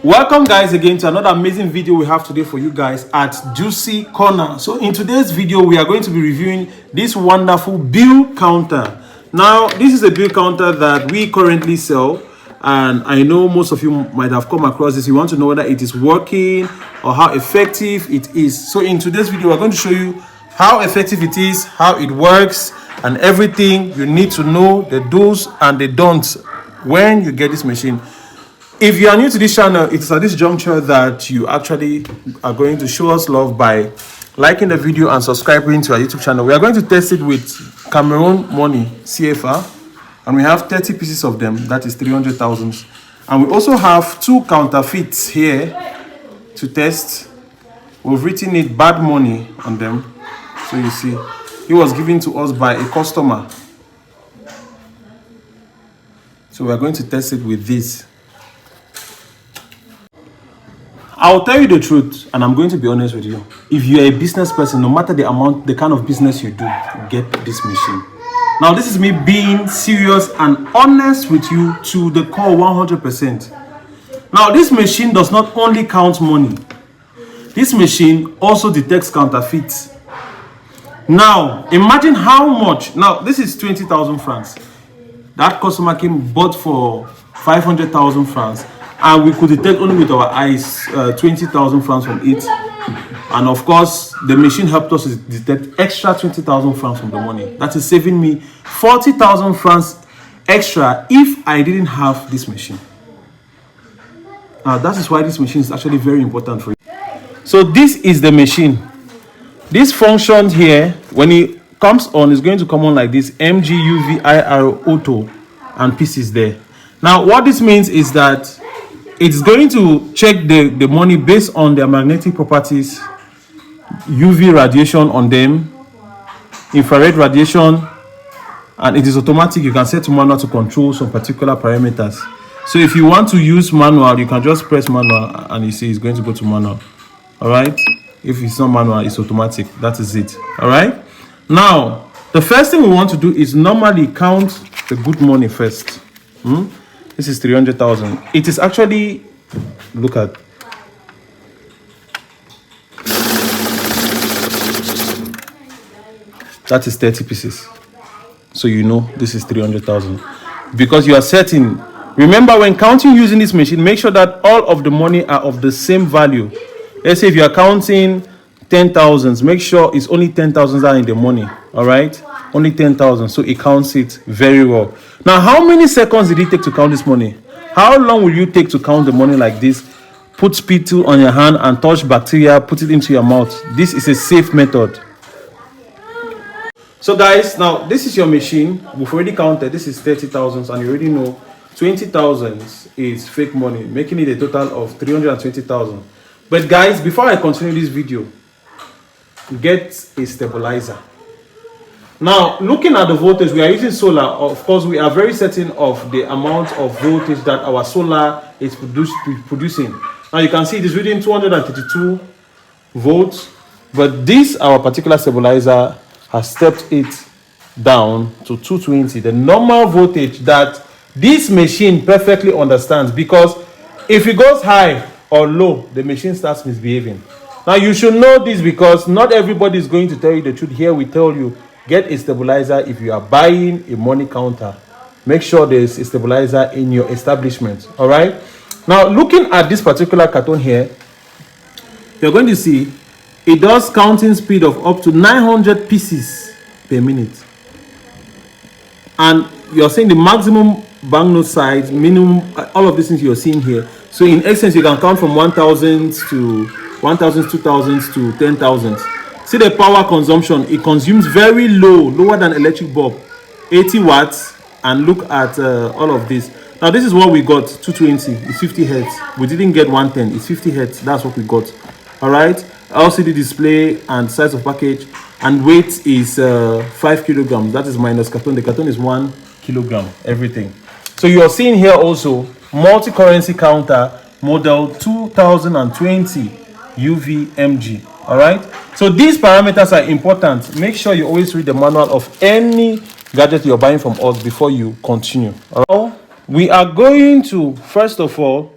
Welcome guys again to another amazing video we have today for you guys at Juicy Corner. So in today's video we are going to be reviewing this wonderful bill counter. Now this is a bill counter that we currently sell, and I know most of you might have come across this. You want to know whether it is working or how effective it is. So in today's video we're going to show you how effective it is, how it works, and everything you need to know, the do's and the don'ts when you get this machine. If you are new to this channel, it is at this juncture that you actually are going to show us love by liking the video and subscribing to our YouTube channel. We are going to test it with Cameroon money CFA, and we have 30 pieces of them, that is 300,000. And we also have two counterfeits here to test. We've written it bad money on them. So you see, it was given to us by a customer. So we are going to test it with this. I'll tell you the truth, and I'm going to be honest with you. If you're a business person, no matter the amount, the kind of business you do, get this machine. Now, this is me being serious and honest with you to the core 100%. Now, this machine does not only count money. This machine also detects counterfeits. Now, imagine how much. Now, this is 20,000 francs. That customer came bought for 500,000 francs. And we could detect only with our eyes 20,000 francs from it. And of course, the machine helped us to detect extra 20,000 francs from the money. That is saving me 40,000 francs extra if I didn't have this machine. Now, that is why this machine is actually very important for you. So this is the machine. This function here, when it comes on, is going to come on like this: MGUVIR auto, and pieces there. Now, what this means is that it's going to check the money based on their magnetic properties, UV radiation on them, infrared radiation, and it is automatic. You can set to manual to control some particular parameters. So if you want to use manual, you can just press manual and you see it's going to go to manual. All right. If it's not manual, it's automatic. That is it. All right. Now, the first thing we want to do is normally count the good money first. This is 300,000. It is actually, look at, that is 30 pieces. So you know this is 300,000 because you are setting. Remember, when counting using this machine, make sure that all of the money are of the same value. Let's say if you are counting 10,000, make sure it's only 10,000 that are in the money. All right, only 10,000, so it counts it very well. Now, how many seconds did it take to count this money? How long will you take to count the money like this? Put speed tool on your hand and touch bacteria, put it into your mouth. This is a safe method. So guys, now this is your machine. We've already counted. This is 30,000, and you already know 20,000 is fake money, making it a total of 320,000. But guys, before I continue this video, get a stabilizer. Now, looking at the voltage, we are using solar. Of course, we are very certain of the amount of voltage that our solar is producing. Now, you can see it is reading 232 volts, but this, our particular stabilizer, has stepped it down to 220, the normal voltage that this machine perfectly understands, because if it goes high or low, the machine starts misbehaving. Now, you should know this because not everybody is going to tell you the truth. Here we tell you, get a stabilizer if you are buying a money counter. Make sure there is a stabilizer in your establishment. All right. Now, looking at this particular carton here, you're going to see it does counting speed of up to 900 pieces per minute. And you're saying the maximum banknote size, minimum, all of these things you're seeing here. So in essence, you can count from 1,000 to 1,000, 2,000 to 10,000. See the power consumption. It consumes very low, lower than electric bulb, 80 watts. And look at all of this. Now this is what we got. 220. It's 50 hertz. We didn't get 110. It's 50 hertz. That's what we got. All right. LCD display and size of package, and weight is 5 kilograms. That is minus carton. The carton is 1 kilogram. Everything. So you are seeing here also multi-currency counter model 2020 UVMG. All right. So these parameters are important. Make sure you always read the manual of any gadget you're buying from us before you continue. All right. We are going to, first of all,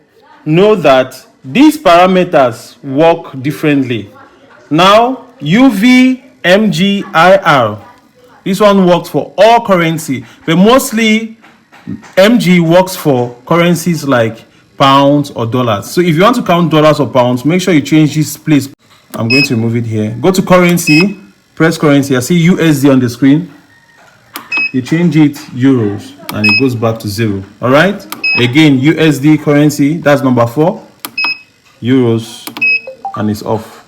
know that these parameters work differently. Now, UVMGIR, this one works for all currency, but mostly MG works for currencies like pounds or dollars. So if you want to count dollars or pounds, make sure you change this place. I'm going to remove it here. Go to currency, press currency. I see USD on the screen. You change it euros and it goes back to 0. All right. Again, USD currency, that's number 4. Euros, and it's off.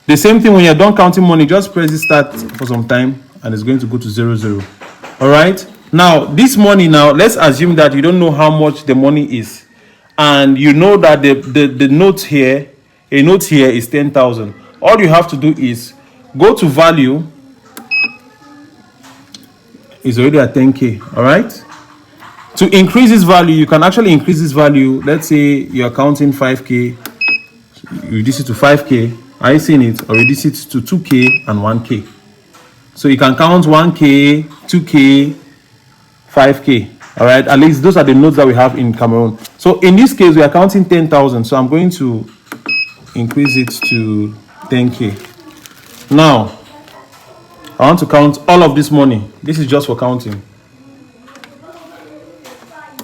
The same thing when you're done counting money, just press this start for some time and it's going to go to 0, 0. All right. Now, this money now, let's assume that you don't know how much the money is. And you know that the note here, a note here is 10,000. All you have to do is go to value. It's already at 10K. All right. To increase this value, you can actually increase this value. Let's say you're counting 5K. Reduce it to 5K. Are you seeing it? Or reduce it to 2K and 1K. So you can count 1K, 2K, 5K. All right. At least those are the notes that we have in Cameroon. So in this case, we are counting 10,000. So I'm going to increase it to 10K. Now, I want to count all of this money. This is just for counting.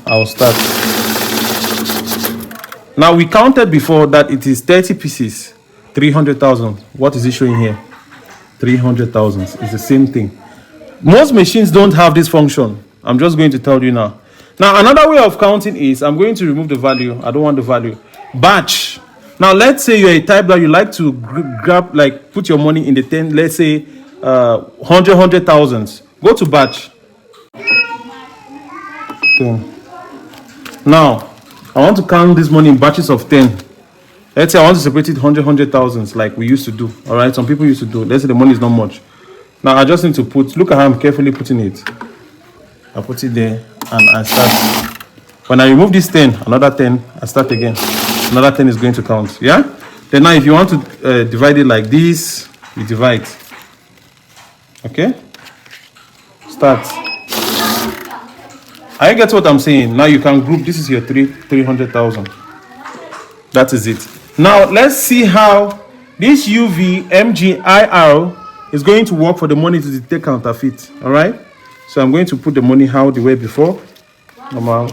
I'll start. Now, we counted before that it is 30 pieces, 300,000. What is it showing here? 300,000. It's the same thing. Most machines don't have this function. I'm just going to tell you now. Now, another way of counting is, I'm going to remove the value. I don't want the value. Batch. Now, let's say you're a type that you like to grab, like put your money in the 10, let's say 100,000. Go to batch. Okay. Now, I want to count this money in batches of 10. Let's say I want to separate it 100,000 like we used to do. All right, some people used to do. Let's say the money is not much. Now, I just need to put, look at how I'm carefully putting it. I put it there and I start. When I remove this 10, another 10, I start again. Another 10 is going to count. Yeah? Then now, if you want to divide it like this, you divide. Okay? Start. I get what I'm saying. Now you can group. This is your 300,000. That is it. Now let's see how this UVMGIR is going to work for the money to detect counterfeit. All right. So I'm going to put the money how the way before. Normal.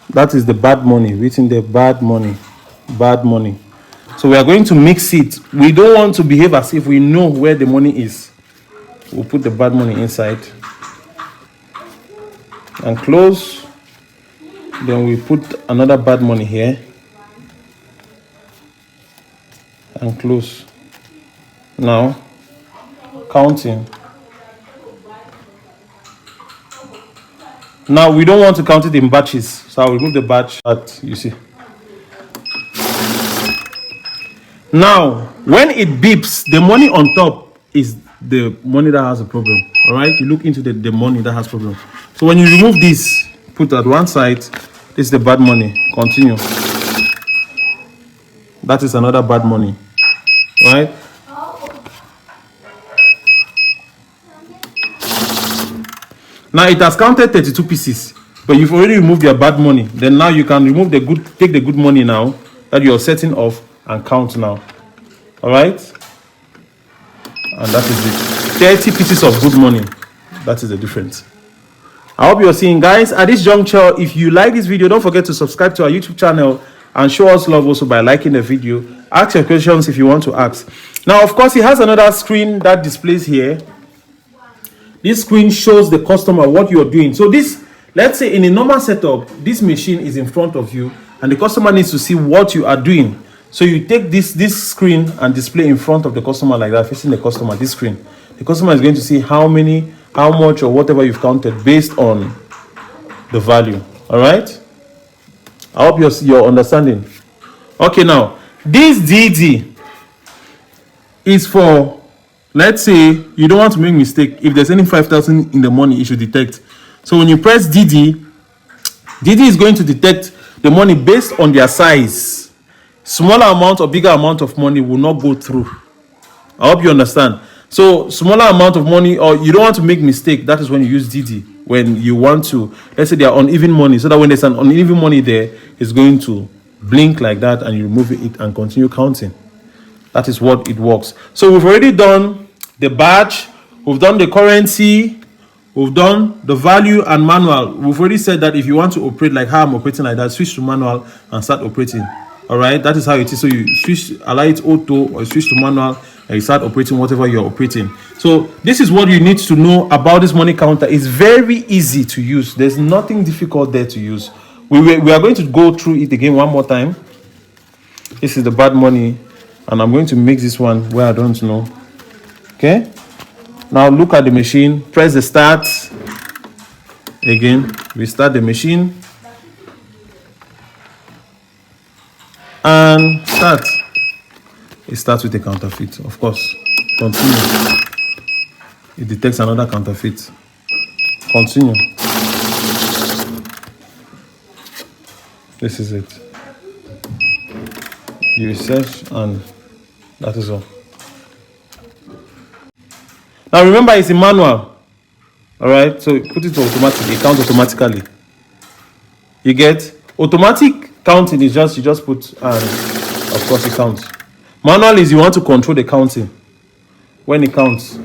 That is the bad money. Written there, bad money. Bad money. So we are going to mix it. We don't want to behave as if we know where the money is. We'll put the bad money inside and close. Then we put another bad money here and close. Now, counting. Now, we don't want to count it in batches. So I'll remove the batch that you see. Now, when it beeps, the money on top is the money that has a problem. All right, you look into the money that has problem. So when you remove this, put at one side, this is the bad money. Continue. That is another bad money. All right. Now it has counted 32 pieces, but you've already removed your bad money. Then now you can remove the good, take the good money now that you're setting off and count now. All right. And that is it. 30 pieces of good money. That is the difference. I hope you're seeing, guys. At this juncture, if you like this video, don't forget to subscribe to our YouTube channel and show us love also by liking the video. Ask your questions if you want to ask. Now, of course, it has another screen that displays here. This screen shows the customer what you're doing. So this, let's say in a normal setup, this machine is in front of you and the customer needs to see what you are doing. So you take this screen and display in front of the customer like that, facing the customer, this screen. The customer is going to see how much or whatever you've counted based on the value. All right? I hope you're understanding. Okay, now, this DD is for, let's say, you don't want to make a mistake. If there's any 5,000 in the money, it should detect. So when you press DD is going to detect the money based on their size. Smaller amount or bigger amount of money will not go through. I hope you understand. So smaller amount of money, or you don't want to make mistake, that is when you use Didi. When you want to, let's say they are uneven money, so that when there's an uneven money there, it's going to blink like that, and you remove it and continue counting. That is what it works. So we've already done the batch, we've done the currency, we've done the value and manual. We've already said that if you want to operate like how I'm operating like that, switch to manual and start operating. All right, that is how it is. So you switch, allow it auto, or switch to manual, and you start operating whatever you're operating. So this is what you need to know about this money counter. It's very easy to use. There's nothing difficult there to use. We are going to go through it again one more time. This is the bad money, and I'm going to make this one where I don't know. Okay, now look at the machine, press the start. Again, we start the machine and start. It starts with a counterfeit, of course. Continue. It detects another counterfeit. Continue. This is it. You search, and that is all. Now remember, it's a manual. All right, so put it to automatic. It counts automatically. You get automatic counting is just, you just put, and of course it counts. Manual is you want to control the counting when it counts.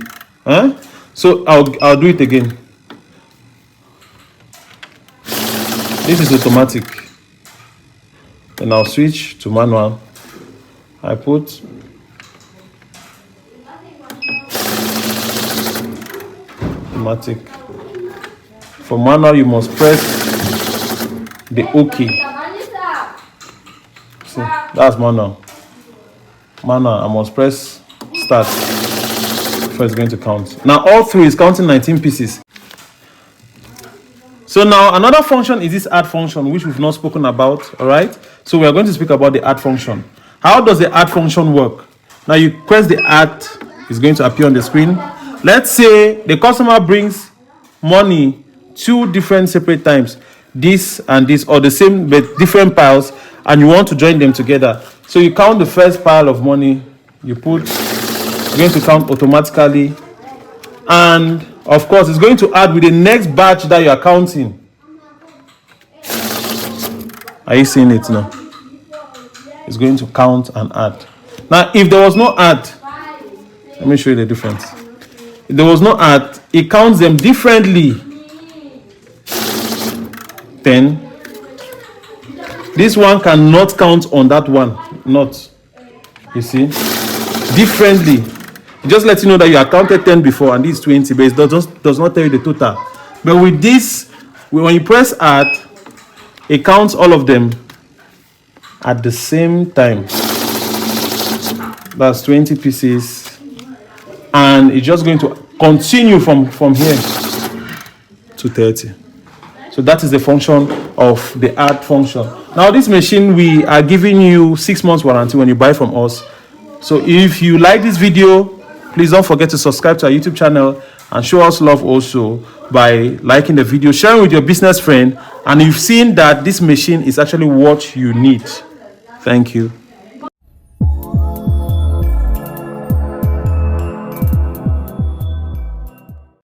Huh? So I'll do it again. This is automatic. Then I'll switch to manual. I put automatic. For manual, you must press the OK. See, that's manual. Manual, I must press start before it's going to count. Now all three is counting 19 pieces. So now another function is this add function, which we've not spoken about. All right, so we are going to speak about the add function. How does the add function work? Now you press the add, it's going to appear on the screen. Let's say the customer brings money 2 different separate times, this and this, or the same but different piles, and you want to join them together. So you count the first pile of money, you put, it's going to count automatically, and of course it's going to add with the next batch that you are counting. Are you seeing it now? It's going to count and add. Now if there was no add, let me show you the difference. If there was no add, it counts them differently. 10. This one cannot count on that one. Not. You see? Differently. It just lets you know that you have counted 10 before and this is 20, but it does not tell you the total. But with this, when you press add, it counts all of them at the same time. That's 20 pieces. And it's just going to continue from here to 30. So that is the function of the add function. Now this machine, we are giving you 6 months warranty when you buy from us. So if you like this video, please don't forget to subscribe to our YouTube channel and show us love also by liking the video, sharing with your business friend, and you've seen that this machine is actually what you need. Thank you.